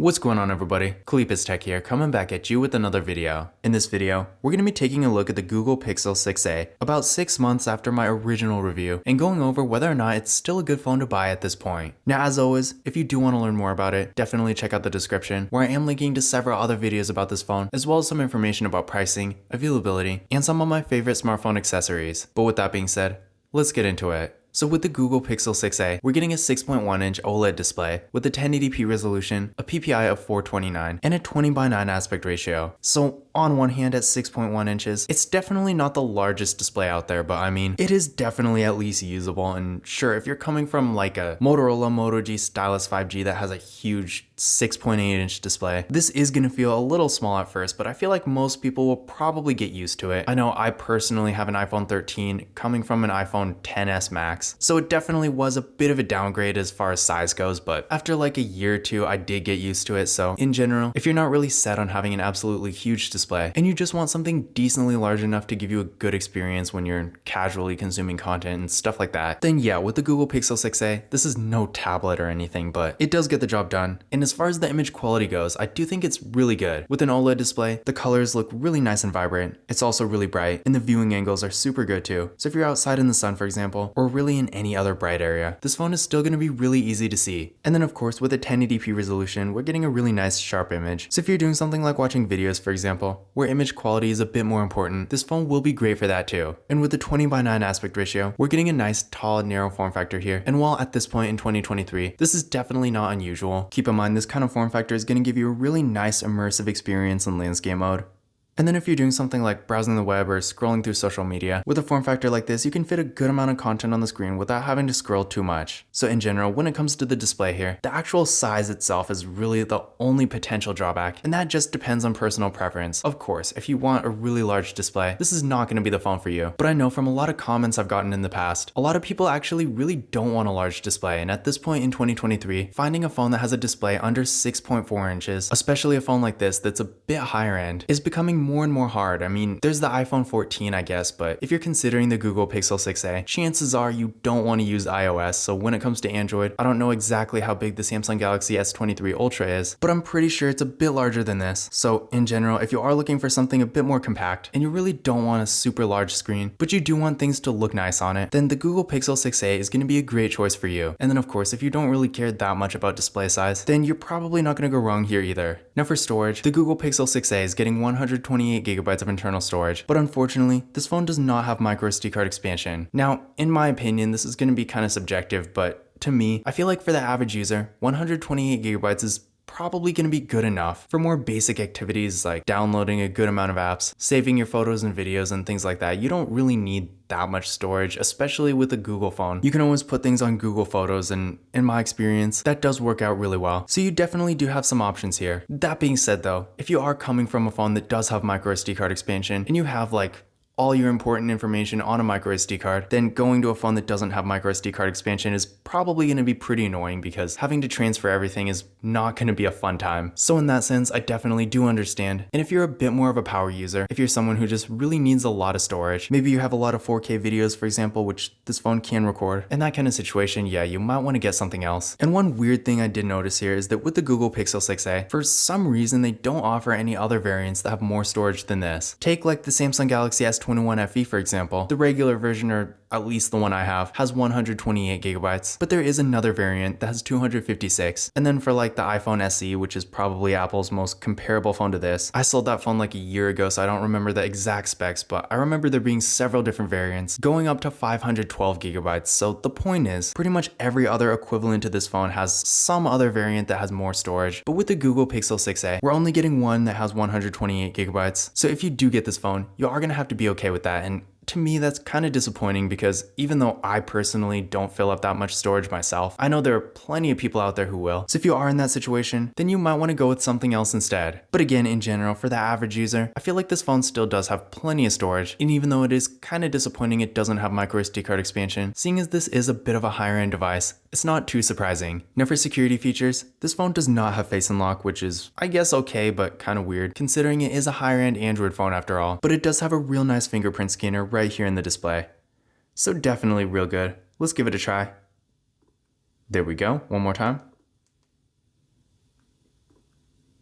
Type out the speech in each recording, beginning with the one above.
What's going on, everybody? Kalipis Tech here, coming back at you with another video. In this video, we're going to be taking a look at the Google Pixel 6a about 6 months after my original review and going over whether or not it's still a good phone to buy at this point. Now, as always, if you do want to learn more about it, definitely check out the description where I am linking to several other videos about this phone, as well as some information about pricing, availability, and some of my favorite smartphone accessories. But with that being said, let's get into it. So with the Google Pixel 6a, we're getting a 6.1-inch OLED display with a 1080p resolution, a PPI of 429, and a 20:9 aspect ratio. So on one hand, at 6.1 inches, it's definitely not the largest display out there, but I mean, it is definitely at least usable. And sure, if you're coming from like a Motorola Moto G Stylus 5G that has a huge 6.8-inch display, this is going to feel a little small at first, but I feel like most people will probably get used to it. I know I personally have an iPhone 13 coming from an iPhone XS Max, so it definitely was a bit of a downgrade as far as size goes, but after like a year or two, I did get used to it. So in general, if you're not really set on having an absolutely huge display and you just want something decently large enough to give you a good experience when you're casually consuming content and stuff like that, then yeah, with the Google Pixel 6a, this is no tablet or anything, but it does get the job done. And as far as the image quality goes, I do think it's really good. With an OLED display, the colors look really nice and vibrant. It's also really bright, and the viewing angles are super good too. So if you're outside in the sun, for example, or really in any other bright area, this phone is still going to be really easy to see. And then of course, with a 1080p resolution, we're getting a really nice sharp image. So if you're doing something like watching videos, for example, where image quality is a bit more important, this phone will be great for that too. And with the 20:9 aspect ratio, we're getting a nice tall, narrow form factor here. And while at this point in 2023, this is definitely not unusual, keep in mind this kind of form factor is going to give you a really nice immersive experience in landscape mode. And then if you're doing something like browsing the web or scrolling through social media, with a form factor like this, you can fit a good amount of content on the screen without having to scroll too much. So in general, when it comes to the display here, the actual size itself is really the only potential drawback, and that just depends on personal preference. Of course, if you want a really large display, this is not going to be the phone for you. But I know from a lot of comments I've gotten in the past, a lot of people actually really don't want a large display, and at this point in 2023, finding a phone that has a display under 6.4 inches, especially a phone like this that's a bit higher end, is becoming more and more hard. I mean, there's the iPhone 14, I guess, but if you're considering the Google Pixel 6a, chances are you don't want to use iOS. So when it comes to Android, I don't know exactly how big the Samsung Galaxy S23 Ultra is, but I'm pretty sure it's a bit larger than this. So in general, if you are looking for something a bit more compact and you really don't want a super large screen, but you do want things to look nice on it, then the Google Pixel 6a is going to be a great choice for you. And then of course, if you don't really care that much about display size, then you're probably not going to go wrong here either. Now for storage, the Google Pixel 6a is getting 128 gigabytes of internal storage, but unfortunately, this phone does not have microSD card expansion. Now, in my opinion, this is going to be kind of subjective, but to me, I feel like for the average user, 128 gigabytes is probably going to be good enough for more basic activities like downloading a good amount of apps, saving your photos and videos and things like that. You don't really need that much storage, especially with a Google phone. You can always put things on Google Photos, and in my experience, that does work out really well. So you definitely do have some options here. That being said though, if you are coming from a phone that does have microSD card expansion and you have like all your important information on a microSD card, then going to a phone that doesn't have microSD card expansion is probably going to be pretty annoying because having to transfer everything is not going to be a fun time. So in that sense, I definitely do understand. And if you're a bit more of a power user, if you're someone who just really needs a lot of storage, maybe you have a lot of 4K videos, for example, which this phone can record, in that kind of situation, yeah, you might want to get something else. And one weird thing I did notice here is that with the Google Pixel 6a, for some reason, they don't offer any other variants that have more storage than this. Take like the Samsung Galaxy S21 FE, for example. The regular version, or at least the one I have, has 128 gigabytes, but there is another variant that has 256. And then for like the iPhone SE, which is probably Apple's most comparable phone to this, I sold that phone like a year ago, so I don't remember the exact specs, but I remember there being several different variants going up to 512 gigabytes. So the point is, pretty much every other equivalent to this phone has some other variant that has more storage. But with the Google Pixel 6a, we're only getting one that has 128 gigabytes. So if you do get this phone, you are gonna have to be okay with that. And to me, that's kind of disappointing because even though I personally don't fill up that much storage myself, I know there are plenty of people out there who will. So if you are in that situation, then you might want to go with something else instead. But again, in general, for the average user, I feel like this phone still does have plenty of storage. And even though it is kind of disappointing it doesn't have microSD card expansion, seeing as this is a bit of a higher end device, it's not too surprising. Now for security features, this phone does not have Face Unlock, which is, I guess, okay, but kind of weird, considering it is a higher end Android phone after all. But it does have a real nice fingerprint scanner right here in the display. So definitely real good. Let's give it a try. There we go, one more time.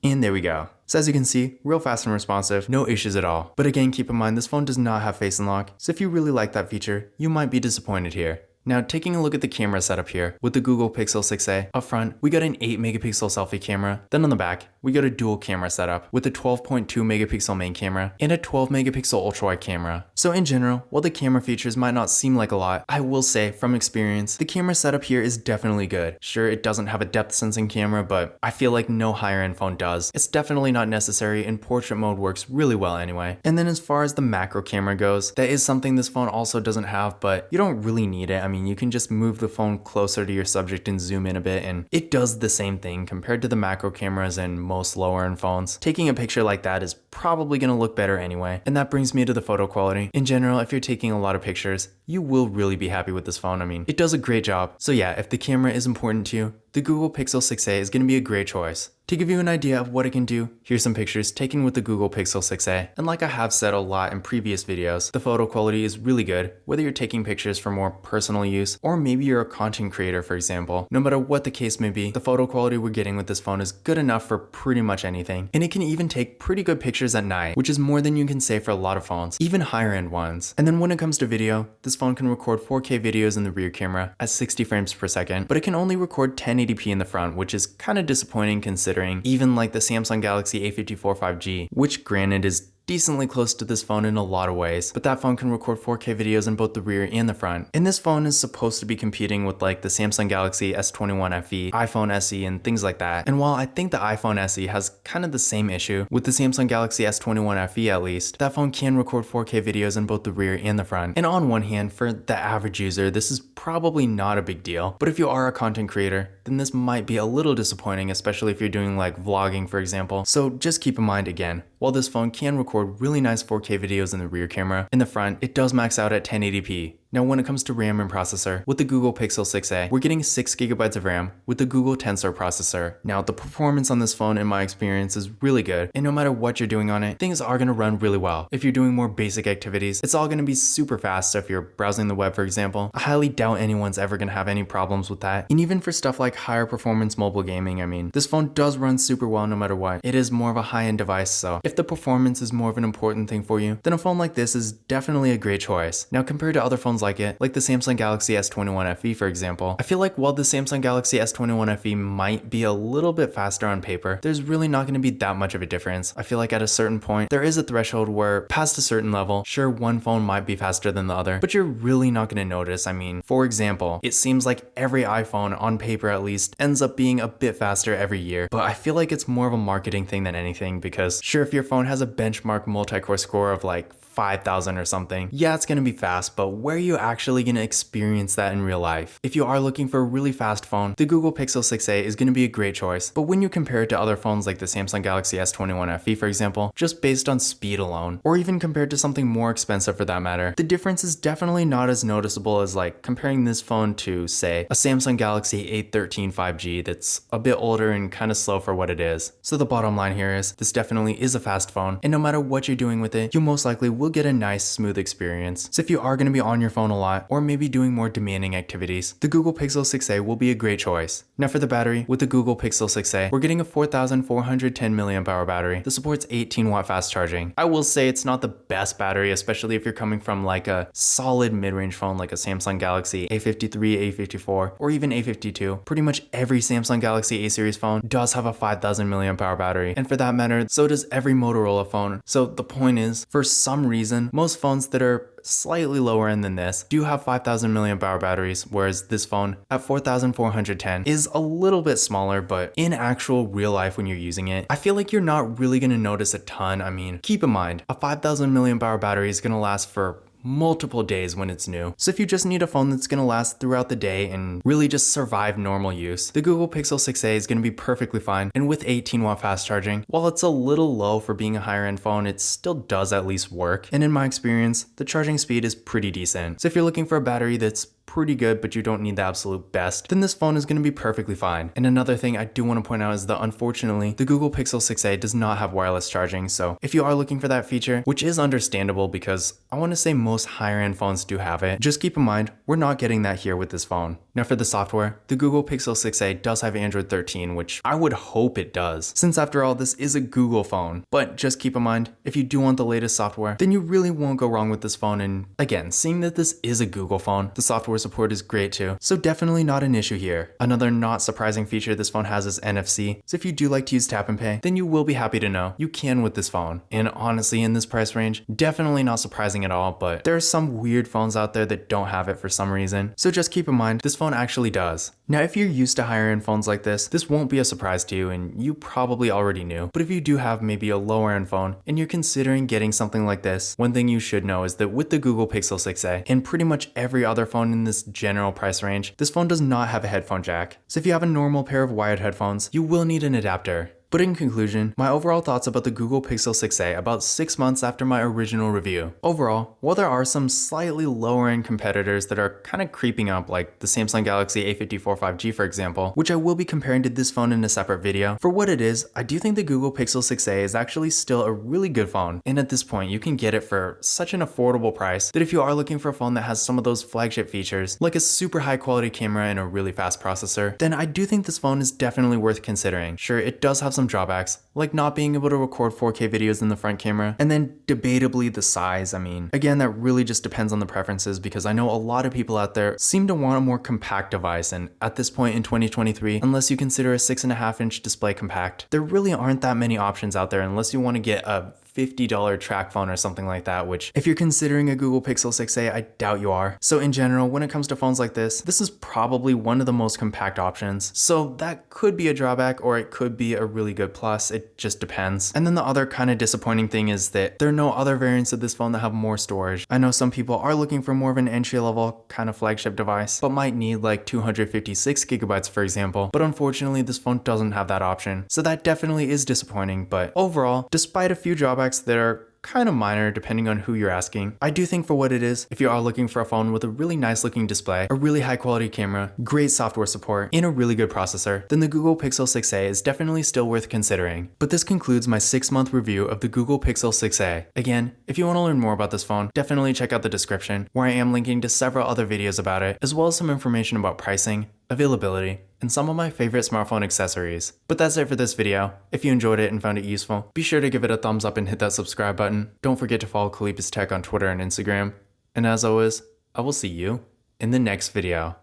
And there we go. So as you can see, real fast and responsive, no issues at all. But again, keep in mind this phone does not have Face Unlock, so if you really like that feature, you might be disappointed here. Now, taking a look at the camera setup here, with the Google Pixel 6a, up front, we got an 8 megapixel selfie camera. Then on the back, we got a dual camera setup with a 12.2 megapixel main camera and a 12 megapixel ultra-wide camera. So in general, while the camera features might not seem like a lot, I will say from experience, the camera setup here is definitely good. Sure, it doesn't have a depth sensing camera, but I feel like no higher end phone does. It's definitely not necessary, and portrait mode works really well anyway. And then as far as the macro camera goes, that is something this phone also doesn't have, but you don't really need it. I mean, you can just move the phone closer to your subject and zoom in a bit, and it does the same thing compared to the macro cameras in most lower end phones. Taking a picture like that is probably going to look better anyway. And that brings me to the photo quality. In general, if you're taking a lot of pictures, you will really be happy with this phone. I mean, it does a great job. So yeah, if the camera is important to you, the Google Pixel 6a is going to be a great choice. To give you an idea of what it can do, here's some pictures taken with the Google Pixel 6a. And like I have said a lot in previous videos, the photo quality is really good, whether you're taking pictures for more personal use, or maybe you're a content creator, for example. No matter what the case may be, the photo quality we're getting with this phone is good enough for pretty much anything. And it can even take pretty good pictures at night, which is more than you can say for a lot of phones, even higher end ones. And then when it comes to video, this phone can record 4K videos in the rear camera at 60 frames per second, but it can only record 1080p in the front, which is kind of disappointing considering even like the Samsung Galaxy A54 5G, which granted is decently close to this phone in a lot of ways, but that phone can record 4K videos in both the rear and the front. And this phone is supposed to be competing with like the Samsung Galaxy S21 FE, iPhone SE, and things like that. And while I think the iPhone SE has kind of the same issue with the Samsung Galaxy S21 FE at least, that phone can record 4K videos in both the rear and the front. And on one hand, for the average user, this is probably not a big deal, but if you are a content creator, then this might be a little disappointing, especially if you're doing like vlogging, for example. So just keep in mind again, while this phone can record really nice 4K videos in the rear camera, in the front, it does max out at 1080p. Now when it comes to RAM and processor, with the Google Pixel 6a, we're getting 6GB of RAM with the Google Tensor processor. Now the performance on this phone in my experience is really good, and no matter what you're doing on it, things are going to run really well. If you're doing more basic activities, it's all going to be super fast. So if you're browsing the web, for example, I highly doubt anyone's ever going to have any problems with that. And even for stuff like higher performance mobile gaming, I mean, this phone does run super well no matter what. It is more of a high-end device, so if the performance is more of an important thing for you, then a phone like this is definitely a great choice. Now compared to other phones like it, like the Samsung Galaxy S21 FE, for example, I feel like while the Samsung Galaxy S21 FE might be a little bit faster on paper, there's really not going to be that much of a difference. I feel like at a certain point, there is a threshold where past a certain level, sure, one phone might be faster than the other, but you're really not going to notice. I mean, for example, it seems like every iPhone, on paper at least, ends up being a bit faster every year, but I feel like it's more of a marketing thing than anything, because sure, if your phone has a benchmark multi-core score of like 5,000 or something, yeah, it's gonna be fast, but where are you actually gonna experience that in real life? If you are looking for a really fast phone, the Google Pixel 6a is gonna be a great choice, but when you compare it to other phones like the Samsung Galaxy S21 FE, for example, just based on speed alone, or even compared to something more expensive for that matter, the difference is definitely not as noticeable as like comparing this phone to, say, a Samsung Galaxy A13 5G that's a bit older and kind of slow for what it is. So the bottom line here is, this definitely is a fast phone, and no matter what you're doing with it, you most likely will get a nice, smooth experience. So if you are going to be on your phone a lot, or maybe doing more demanding activities, the Google Pixel 6a will be a great choice. Now for the battery, with the Google Pixel 6a, we're getting a 4,410 mAh battery that supports 18-watt fast charging. I will say it's not the best battery, especially if you're coming from like a solid mid-range phone like a Samsung Galaxy A53, A54, or even A52. Pretty much every Samsung Galaxy A series phone does have a 5,000 mAh battery, and for that matter, so does every Motorola phone. So the point is, for some reason, most phones that are slightly lower end than this do have 5,000 mAh batteries, whereas this phone at 4,410 is a little bit smaller, but in actual real life when you're using it, I feel like you're not really going to notice a ton. I mean, keep in mind, a 5,000 mAh battery is going to last for multiple days when it's new. So if you just need a phone that's gonna last throughout the day and really just survive normal use, the Google Pixel 6a is gonna be perfectly fine. And with 18-watt fast charging, while it's a little low for being a higher end phone, it still does at least work. And in my experience, the charging speed is pretty decent. So if you're looking for a battery that's pretty good, but you don't need the absolute best, then this phone is going to be perfectly fine. And another thing I do want to point out is that unfortunately, the Google Pixel 6a does not have wireless charging. So if you are looking for that feature, which is understandable because I want to say most higher end phones do have it, just keep in mind, we're not getting that here with this phone. Now for the software, the Google Pixel 6a does have Android 13, which I would hope it does, since after all, this is a Google phone. But just keep in mind, if you do want the latest software, then you really won't go wrong with this phone. And again, seeing that this is a Google phone, the software support is great too, so definitely not an issue here. Another not surprising feature this phone has is NFC, so if you do like to use tap and pay, then you will be happy to know you can with this phone. And honestly, in this price range, definitely not surprising at all, but there are some weird phones out there that don't have it for some reason, so just keep in mind, this phone actually does. Now, if you're used to higher end phones like this won't be a surprise to you, and you probably already knew. But if you do have maybe a lower end phone and you're considering getting something like this, one thing you should know is that with the Google Pixel 6a and pretty much every other phone in this general price range, this phone does not have a headphone jack. So if you have a normal pair of wired headphones, you will need an adapter. But in conclusion, my overall thoughts about the Google Pixel 6a about 6 months after my original review. Overall, while there are some slightly lower end competitors that are kind of creeping up, like the Samsung Galaxy A54 5G for example, which I will be comparing to this phone in a separate video, for what it is, I do think the Google Pixel 6a is actually still a really good phone. And at this point, you can get it for such an affordable price that if you are looking for a phone that has some of those flagship features, like a super high quality camera and a really fast processor, then I do think this phone is definitely worth considering. Sure, it does have some drawbacks, like not being able to record 4K videos in the front camera, and then debatably the size. I mean, again, that really just depends on the preferences, because I know a lot of people out there seem to want a more compact device, and at this point in 2023, unless you consider a 6.5-inch display compact, there really aren't that many options out there unless you want to get a $50 track phone or something like that, which if you're considering a Google Pixel 6a, I doubt you are. So in general, when it comes to phones like this is probably one of the most compact options. So that could be a drawback, or it could be a really good plus. It just depends. And then the other kind of disappointing thing is that there are no other variants of this phone that have more storage. I know some people are looking for more of an entry-level kind of flagship device, but might need like 256 gigabytes for example. But unfortunately, this phone doesn't have that option. So that definitely is disappointing. But overall, despite a few drawbacks that are kind of minor depending on who you're asking, I do think for what it is, if you are looking for a phone with a really nice looking display, a really high quality camera, great software support, and a really good processor, then the Google Pixel 6a is definitely still worth considering. But this concludes my 6-month review of the Google Pixel 6a. Again, if you want to learn more about this phone, definitely check out the description, where I am linking to several other videos about it, as well as some information about pricing, availability, and some of my favorite smartphone accessories. But that's it for this video. If you enjoyed it and found it useful, be sure to give it a thumbs up and hit that subscribe button. Don't forget to follow Kalipis Tech on Twitter and Instagram. And as always, I will see you in the next video.